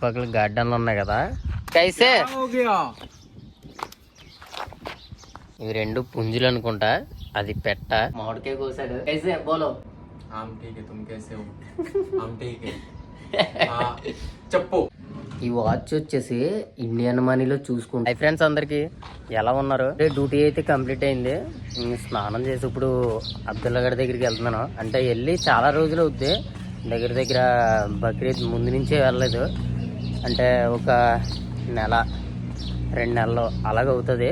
పక్కన గార్డెన్లు ఉన్నాయి కదా కైసే ఇవి రెండు పుంజులు అనుకుంటా. అది పెట్ట మామిడికాయ కోసాడు. కైసే బోలో చెప్పు. ఈ వాచ్ వచ్చేసి ఇండియన్ మనీలో చూసుకుంటా. ఫ్రెండ్స్ అందరికి ఎలా ఉన్నారు? డ్యూటీ అయితే కంప్లీట్ అయింది. స్నానం చేసి ఇప్పుడు అబ్దుల్లా గడి దగ్గరికి వెళ్తున్నాను. అంటే వెళ్ళి చాలా రోజులు అవుద్ది. దగ్గర దగ్గర బక్రీద్ ముందు నుంచే వెళ్ళలేదు. అంటే ఒక నెల 2 నెలలు అలాగవుతుంది.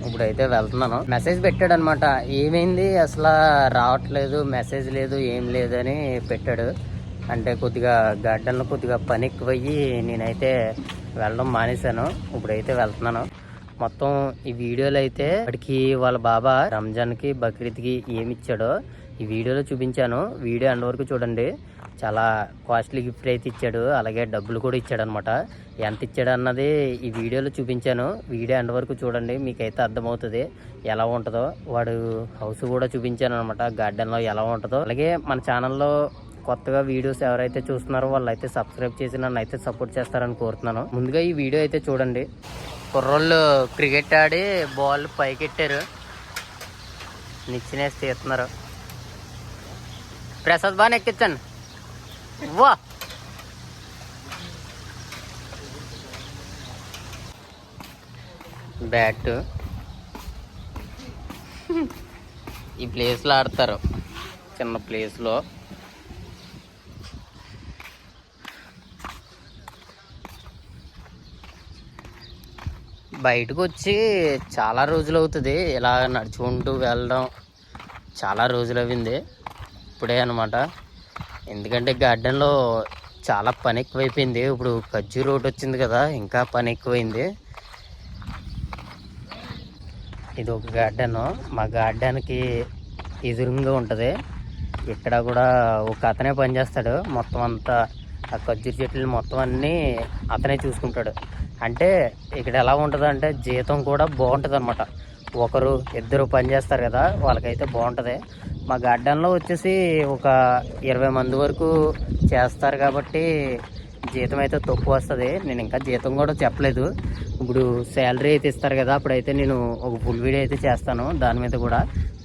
ఇప్పుడైతే వెళ్తున్నాను. మెసేజ్ పెట్టాడు అనమాట. ఏమైంది అసలు రావట్లేదు, మెసేజ్ లేదు, ఏం లేదు అని పెట్టాడు. అంటే కొద్దిగా గార్డెన్లో కొద్దిగా పని ఎక్కువయ్యి నేనైతే వెళ్ళడం మానేశాను. ఇప్పుడైతే వెళ్తున్నాను. మొత్తం ఈ వీడియోలో అయితే వాడికి వాళ్ళ బాబా రంజాన్కి బక్రీద్కి ఏమి ఇచ్చాడో ఈ వీడియోలో చూపించాను. వీడియో ఎండ్ వరకు చూడండి. చాలా కాస్ట్లీ గిఫ్ట్ అయితే ఇచ్చాడు. అలాగే డబ్బులు కూడా ఇచ్చాడు అనమాట. ఎంత ఇచ్చాడు అన్నది ఈ వీడియోలో చూపించాను. వీడియో ఎండ్ వరకు చూడండి, మీకైతే అర్థమవుతుంది ఎలా ఉంటుందో. వాడు హౌస్ కూడా చూపించాను అనమాట, గార్డెన్లో ఎలా ఉంటుందో. అలాగే మన ఛానల్లో కొత్తగా వీడియోస్ ఎవరైతే చూస్తున్నారో వాళ్ళైతే సబ్స్క్రైబ్ చేసి నన్ను అయితే సపోర్ట్ చేస్తారని కోరుతున్నాను. ముందుగా ఈ వీడియో అయితే చూడండి. కుర్రోళ్ళు క్రికెట్ ఆడి బాల్ పైకెట్టారు, నిచ్చినేసి తీస్తున్నారు. ప్రసాద్ బాగా ఎక్కించండి. వా బ్యాట్ ఈ ప్లేస్లో ఆడతారు, చిన్న ప్లేస్లో. బయటకు వచ్చి చాలా రోజులు అవుతుంది. ఇలా నడుచుకుంటూ వెళ్ళడం చాలా రోజులు అయింది. ఇప్పుడే అనమాట. ఎందుకంటే గార్డెన్లో చాలా పని ఎక్కువైపోయింది. ఇప్పుడు ఖర్జూర్ రోడ్ వచ్చింది కదా, ఇంకా పని ఎక్కువైంది. ఇది ఒక గార్డెన్. మా గార్డెన్కి ఎదురుగా ఉంటుంది. ఇక్కడ కూడా ఒక అతనే పనిచేస్తాడు. మొత్తం అంతా ఆ ఖర్జూర్ చెట్లు మొత్తం అన్నీ అతనే చూసుకుంటాడు. అంటే ఇక్కడ ఎలా ఉంటుంది అంటే జీతం కూడా బాగుంటుంది అనమాట. ఒకరు ఇద్దరు పని చేస్తారు కదా, వాళ్ళకైతే బాగుంటుంది. మా గార్డెన్లో వచ్చేసి ఒక 20 మంది వరకు చేస్తారు కాబట్టి జీతం అయితే తక్కువ వస్తుంది. నేను ఇంకా జీతం కూడా చెప్పలేదు. ఇప్పుడు శాలరీ అయితే ఇస్తారు కదా, అప్పుడైతే నేను ఒక ఫుల్ వీడియో అయితే చేస్తాను. దాని మీద కూడా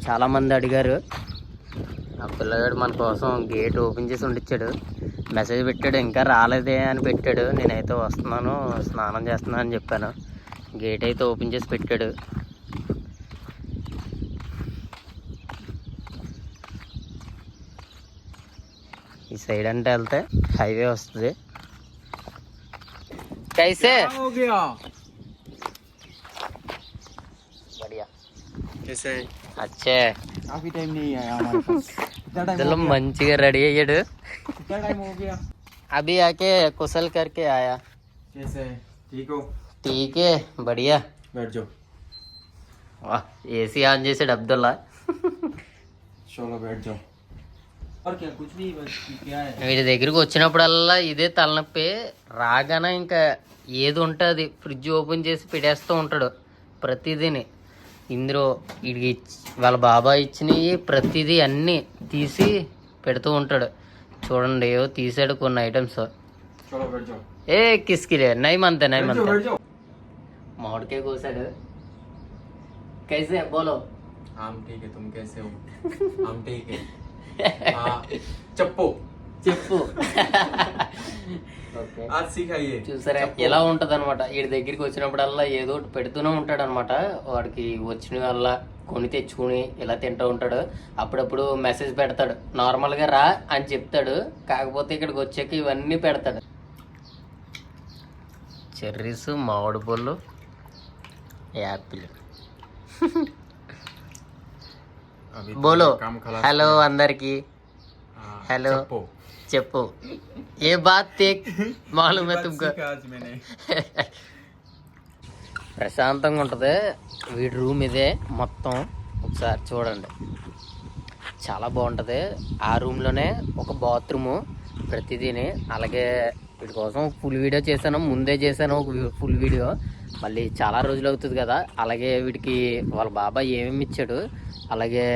చాలామంది అడిగారు. ఆ పిల్లగాడు మన కోసం గేట్ ఓపెన్ చేసి ఉండిచ్చాడు. మెసేజ్ పెట్టాడు, ఇంకా రాలేదే అని పెట్టాడు. నేనైతే వస్తున్నాను, స్నానం చేస్తున్నాను అని చెప్పాను. గేట్ అయితే ఓపెన్ చేసి పెట్టాడు. ఈ సైడ్ అంటే వెళ్తే హైవే వస్తుంది. कैसे हो गया? बढ़िया कैसे? अच्छे. काफी टाइम नहीं आया हमारे पास. कितना टाइम चलो మంచిగా రెడీ అయ్యాడు. कितना टाइम हो गया? अभी आके कुशल करके आया. कैसे? ठीक हो? ठीक है, बढ़िया. बैठ जाओ. वाह, एसी ఆన్ చేసాడు అబ్దుల్లా. चलो बैठ जाओ. और क्या कुछ भी बस क्या है? వీడి దగ్గరికి వచ్చినప్పుడల్లా ఇదే తలనొప్పి. రాగానే ఇంకా ఏది ఉంటుంది ఫ్రిడ్జ్ ఓపెన్ చేసి పెట్టేస్తూ ఉంటాడు ప్రతిదీని. ఇందులో వీడికి వాళ్ళ బాబాయ్ ఇచ్చినవి ప్రతిదీ అన్నీ తీసి పెడుతూ ఉంటాడు. చూడండి ఏవో తీసాడు కొన్ని ఐటమ్స్. चलो बैठ जाओ. ఏ కిస్కిలే నయమంతే बैठ जाओ, నయమంతే. बैठ जाओ. మామిడికాయ కోసాడు. కైసే బోలో. हम ठीक है, तुम कैसे हो? हम ठीक है. हाँ, चप्पू చెప్పు. ఓకే, आज सिखाइए. చూసారా ఎలా ఉంటది అనమాట. వీడి దగ్గరికి వచ్చినప్పుడల్లా ఏదో ఒకటి పెడుతూనే ఉంటాడు అనమాట. వాడికి వచ్చిన వల్ల కొని తెచ్చుకుని ఇలా తింటూ ఉంటాడు. అప్పుడప్పుడు మెసేజ్ పెడతాడు, నార్మల్గా రా అని చెప్తాడు. కాకపోతే ఇక్కడికి వచ్చాక ఇవన్నీ పెడతాడు. చెర్రీస్, మామిడి పళ్ళు, యాపిల్. अभी బోలో. काम खलास హలో किया. అందరికి. हाँ, हेलो. चप्पू. చెప్పు. ఏ బాత్ తేక్ మాలూమ్ హై बात తుమ్కో. सीखा आज मैंने. ప్రశాంతంగా ఉంటుంది. వీడి రూమ్ ఇదే మొత్తం. ఒకసారి చూడండి, చాలా బాగుంటుంది. ఆ రూమ్లోనే ఒక బాత్రూము ప్రతిదీని. అలాగే వీడి కోసం ఫుల్ వీడియో చేశాను, ముందే చేశాను ఒక ఫుల్ వీడియో. మళ్ళీ చాలా రోజులు అవుతుంది కదా. అలాగే వీడికి వాళ్ళ బాబాయ్ ఏమేమి ఇచ్చాడు. అలాగే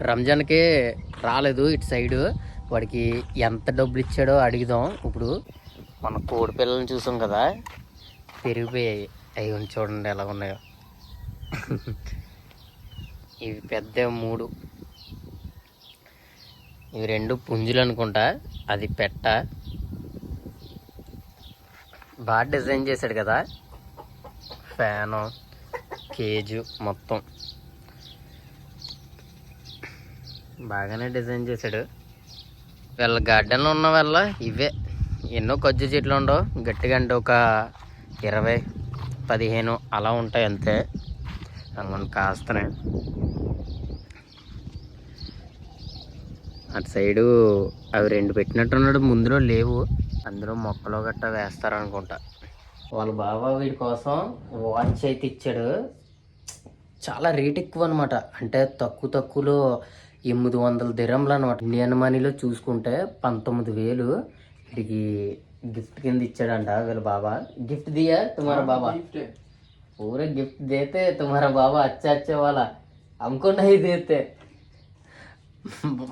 రంజాన్కి రాలేదు ఇటు సైడు. వాడికి ఎంత డబ్బులు ఇచ్చాడో అడుగుదాం ఇప్పుడు. మన కోడి పిల్లల్ని చూసాం కదా, పెరిగిపోయాయి. అవి చూడండి ఎలా ఉన్నాయో. ఇవి పెద్ద 3, ఇవి 2 పుంజులు అనుకుంటా, అది పెట్ట. బాగా డిజైన్ చేశాడు కదా, ఫ్యాను, కేజు మొత్తం బాగానే డిజైన్ చేశాడు. వీళ్ళ గార్డెన్లో ఉన్న వల్ల ఇవే ఎన్నో ఖర్జూర చెట్లు ఉండవు, గట్టిగా అంటే ఒక 20-15 అలా ఉంటాయి అంతే. మనకు కాస్తున్నాయి. అటు సైడు అవి 2 పెట్టినట్టున్నాడు, ముందులో లేవు. అందులో మొక్కలు గట్టా వేస్తారనుకుంటా. వాళ్ళ బాబా వీడి కోసం వాచ్ అయితే ఇచ్చాడు. చాలా రేట్ ఎక్కువ అనమాట, అంటే తక్కువలో 800 దిరంలు అనమాట. ఇండియన్ మనీలో చూసుకుంటే 19,000 వీడికి గిఫ్ట్ కింద ఇచ్చాడంట వీళ్ళ బాబా. గిఫ్ట్ దియా తుమారా బాబా, పూరే గిఫ్ట్ దేతే తుమారా బాబా. అచ్చా వాళ్ళ हमको नहीं देते.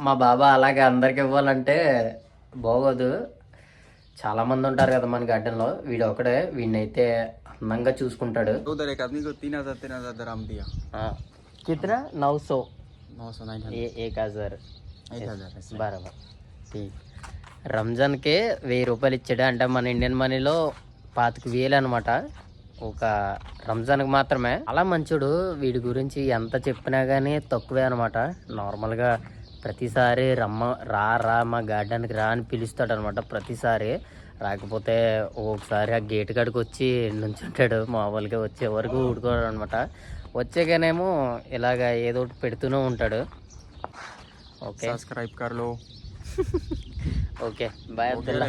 మా బాబా అలాగే అందరికి ఇవ్వాలంటే బాగోదు. చాలా మంది ఉంటారు కదా మన గార్డెన్లో, వీడు ఒకడే. వీడినైతే అందంగా చూసుకుంటాడు. उधर एक आदमी को 3,000 दराम दिया. कितना 900 900 1000 బరాబర్. రంజాన్కి 1000 రూపాయలు ఇచ్చాడు. అంటే మన ఇండియన్ మనీలో 25,000 అనమాట, ఒక రంజాన్కి మాత్రమే. అలా మంచోడు. వీడి గురించి ఎంత చెప్పినా కానీ తక్కువే అనమాట. నార్మల్గా ప్రతిసారి రా మా గార్డెన్కి రా అని పిలుస్తాడు అనమాట. ప్రతిసారి రాకపోతే ఒకసారి ఆ గేట్ కాడికి వచ్చి నుంచుంటాడు. మామూలుగా వచ్చే వరకు ఊడుకోడు అనమాట. వచ్చాకనేమో ఇలాగ ఏదో ఒకటి పెడుతూనే ఉంటాడు. ఓకే, सब्सक्राइब कर लो. Okay bye Abdullah.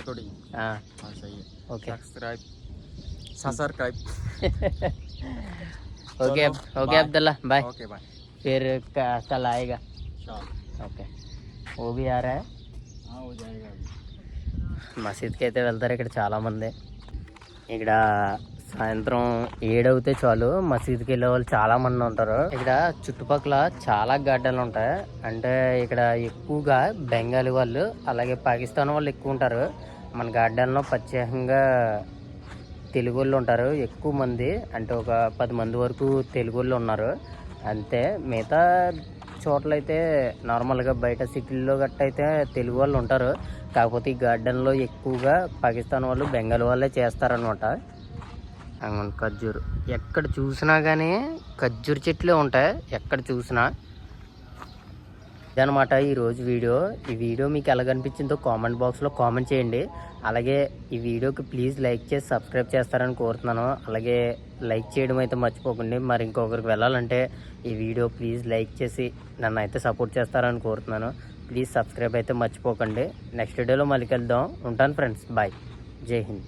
Okay subscribe. Okay okay Abdullah bye. Okay bye. फिर कल आएगा. ఓకే, वो भी आ रहा है. हाँ हो जाएगा. మసీద్కి అయితే వెళ్తారు ఇక్కడ చాలామంది. ఇక్కడ సాయంత్రం 7 అవుతే చాలు మసీద్కి వెళ్ళే వాళ్ళు చాలా మంది ఉంటారు. ఇక్కడ చుట్టుపక్కల చాలా గార్డెన్లు ఉంటాయి. అంటే ఇక్కడ ఎక్కువగా బెంగాలీ వాళ్ళు అలాగే పాకిస్తాన్ వాళ్ళు ఎక్కువ ఉంటారు. మన గార్డెన్లో ప్రత్యేకంగా తెలుగు వాళ్ళు ఉంటారు ఎక్కువ మంది. అంటే ఒక 10 మంది వరకు తెలుగు వాళ్ళు ఉన్నారు అంతే. మిగతా చోట్లయితే నార్మల్గా బయట సిటీల్లో గట్ట అయితే తెలుగు వాళ్ళు ఉంటారు. కాకపోతే ఈ గార్డెన్లో ఎక్కువగా పాకిస్తాన్ వాళ్ళు బెంగాల్ వాళ్ళే చేస్తారనమాట. ఖర్జూరు ఎక్కడ చూసినా కానీ ఖర్జూరు చెట్లే ఉంటాయి ఎక్కడ చూసినా. ఇదనమాట ఈరోజు వీడియో. ఈ వీడియో మీకు ఎలా కనిపించిందో కామెంట్ బాక్స్లో కామెంట్ చేయండి. అలాగే ఈ వీడియోకి ప్లీజ్ లైక్ చేసి సబ్స్క్రైబ్ చేస్తారని కోరుతున్నాను. అలాగే లైక్ చేయడం అయితే మర్చిపోకండి. మరి ఇంకొకరికి వెళ్ళాలంటే ఈ వీడియో ప్లీజ్ లైక్ చేసి నన్ను అయితే సపోర్ట్ చేస్తారని కోరుతున్నాను. ప్లీజ్ సబ్స్క్రైబ్ అయితే మర్చిపోకండి. నెక్స్ట్ వీడియోలో మళ్ళీ కలుద్దాం. ఉంటాను ఫ్రెండ్స్, బాయ్, జై హింద్.